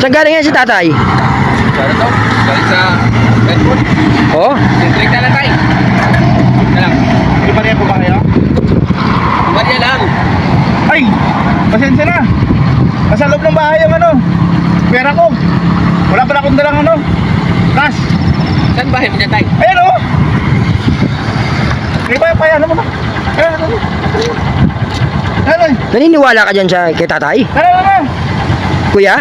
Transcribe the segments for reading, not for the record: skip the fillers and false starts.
Saan galing yan si tatay? Ano to? Galing sa Redwood. Oh? Sintrik na lang tayo. Na lang. Hindi pa rin po ba kayo? Barya lang. Ay! Pasensya na! Nasa loob ng bahay ang ano. Pera ko. Wala pala akong dalang ano. Cash. Saan bahay mo dyan tayo? Ayan o! Hindi ba pa yan? Ano ba? Ayan o! Ayan o! Naniniwala ka dyan kay tatay? Ayan o! Kuya?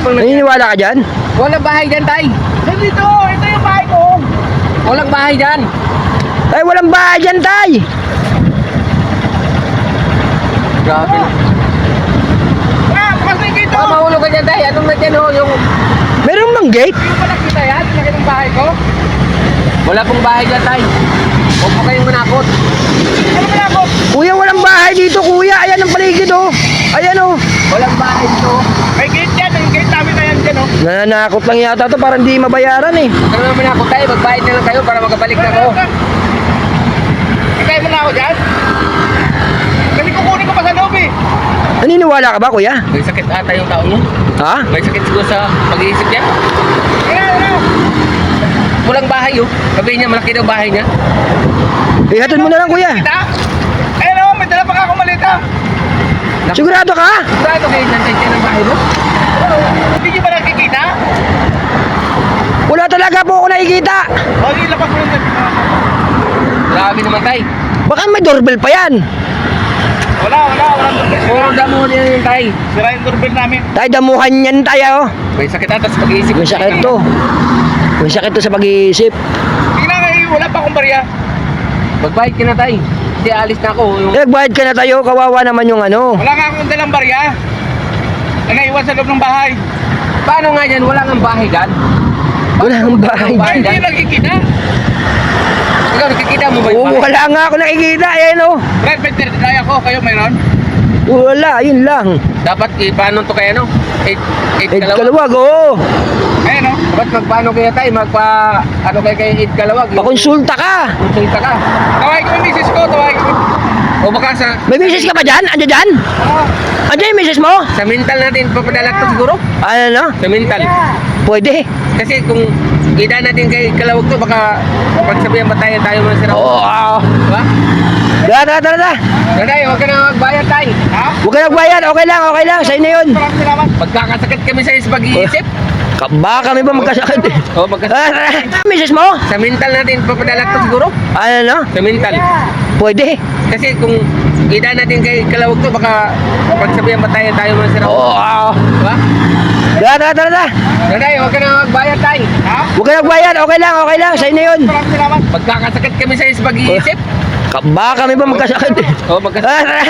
Naniniwala ka dyan? Walang bahay dyan tayo. Dito! Ito yung bahay ko! Walang bahay dyan. Ay, walang bahay dyan, tay! Grabe. Ah! Pasay dito! Baka mahulog ka dyan tayo. Anong na dyan ho? Yung Meron bang gate? Yung pala kita yan? Laki ng bahay ko? wala pong bahay dyan tayo. Huwag po kayong manakot. Ano ba ako? Kuya, walang bahay dito, kuya. Ayan ang paligid, oh. Ayan, oh. Walang bahay dito. May gate yan! Yung gate namin na yan dyan o! Nananakot lang yata to, parang di mabayaran, eh. Huwag naman manakot tayo. Magbayad na lang kayo para makabalik na ako. Ikay mo na ako dyan? Kasi kukunin ko pa sa loob eh! Naniniwala ka ba, kuya? May sakit ata yung tao niya. Ha? May sakit siguro sa pag-iisip niya. Ayan! Walang bahay oh. Sabihin niya malaki daw bahay niya. Ihatid mo na lang, kuya. Kita? Ayan o! May dala pa ako malita! Sigurado ka? Sigurado kayo nandyan dyan ang bahay mo? Hindi niyo ba nakikita? Wala talaga po ako nakikita. O, ilabas mo lang. Grabe naman tayo. Baka may doorbell pa yan. Walang doorbell. Puro damo niya yung tayo. Sira yung doorbell namin. Tay, damuhan yan tayo. May sakit ata sa pag-iisip. May sakit to. May sakit to sa pag-iisip. Tingnan nga eh, wala pa akong barya. Magbayad ka na tayo. Hindi alis na ako. Yung... Nagbayad ka na tayo, kawawa naman yung ano. Wala nga akong dalang barya. Ang naiwan sa loob ng bahay. Paano nga yan? Wala nga bahay dyan. Wala nang bahay. Ay, hindi yung nakikita. Ikaw nakikita mo ba yung Oo, bahay? wala nga ako nakikita. Ayan, oh. Red Peter, daya ko. Kayo mayroon? Wala, yun lang. Dapat paano to kaya no? 8 kalawag. Kalawag, oo. Ayan o. Dapat magpaano kaya tayo? Ano kaya kayo 8 kalawag? Pakonsulta ka. Konsulta ka. Tawagin ko yung misis ko. Tawagin ko. O baka sa May misis ka ba dyan? Andiyan dyan? Andiyan yung misis mo? sa mental natin papadala to siguro? Ano, no? Sa mental. Pwede. Kasi kung ida natin kay kalawag to baka pagsabihan ba tayo muna sila. Oo. Diba? Tara. Nanay, huwag ka na magbayad tayo. Ha? Huwag ka nagbayad. Okay lang. Sa'yo na yun. Maraming salamat. Magkakasakit kami sa pag-iisip. Baka kami ba magkasakit? O magkasakit. Tara. Misis mo? Sa mental natin papadala to siguro? Ano, no? Sa mental. Pwede. Kasi kung ida natin kay kalawag to baka pagsabihan ba tayo muna sila. Oo. Diba? Tara. Nanay, huwag ka na magbayad tayo. Ha? Huwag ka nagbayad. Okay lang. Sa'yo na yun. Maraming salamat. Magkakasakit kami sa pag-iisip. Baka kami ba magkasakit? O magkasakit. Tara.